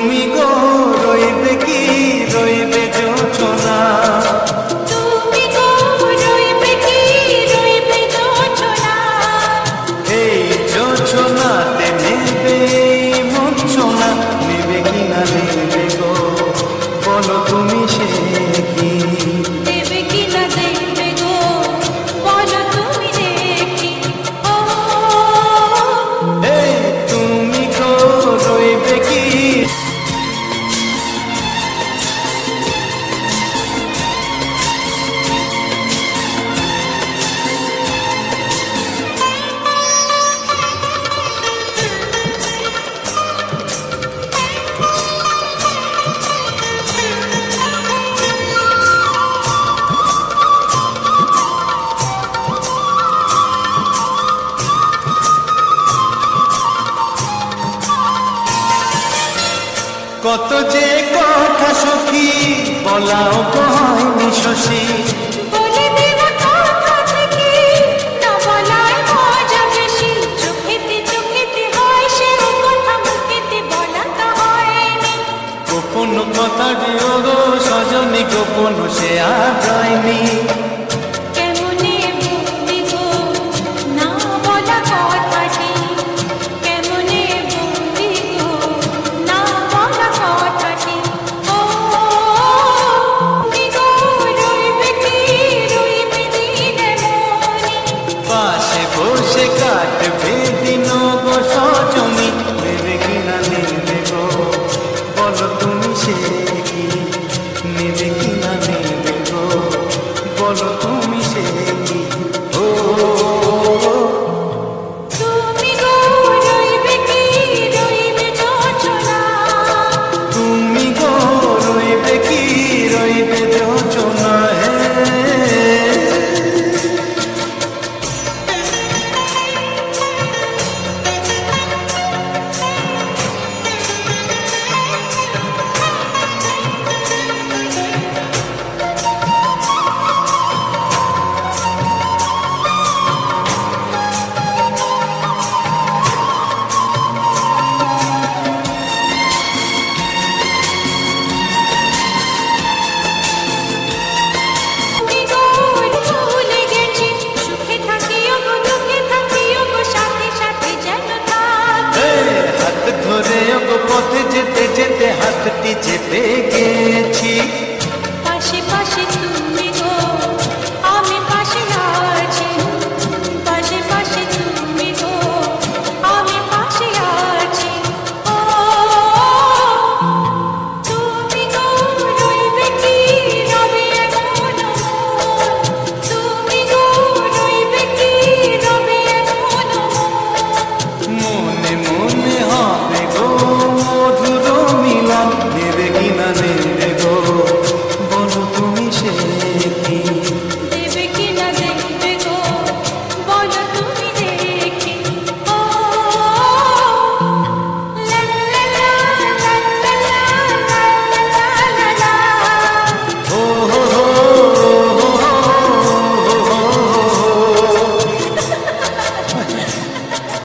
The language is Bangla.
তুমি গো রইবে কি রইবে যোচনা, তুমি গো রইবে কি রইবে যোচনা, এই যোচনাতে নেবে মূর্ছনা, নেবে কি না নেবে গো বলো তুমি সে কি, দেবে কি না দেবে গো বলো তুমি দেখি। ও এই তুমি গো রইবে কি। কত যে কথা সখী বলাও হয়নি শশী, বলে দেব কথা থেকে না বলায় মজা বেশি, চোখেতে হয় সে কথা মুখেতে বলা তো হয়নি। গোপন কথা দিও গো সজনী, গোপন সে আর রয়নি। কেমনে বলবি গো না বলা কথাটি, কেমনে বলবি গো না বলা কথাটি। ও তুমি গো রইবে কি রইবে দিনে মনি, পাশে বসে কাটবে দিন গো সজনী, নেবে কি না নেবে গো বলো তুমি সে কি, নেবে কি না নেবে গো বলো তুমি সে কি। ও তুমি গো রইবে কি রইবে যোচনা, তুমি গো রইবে কি রইবে যোচনা, তুমি গো ভুলে গেছি সুখে থাকিও গো দুঃখে থাকিও গো সাথে সাথে যেন থাক। হাত ধরে গো পথে যেতে যেতে হাতটি চেপে গেছি।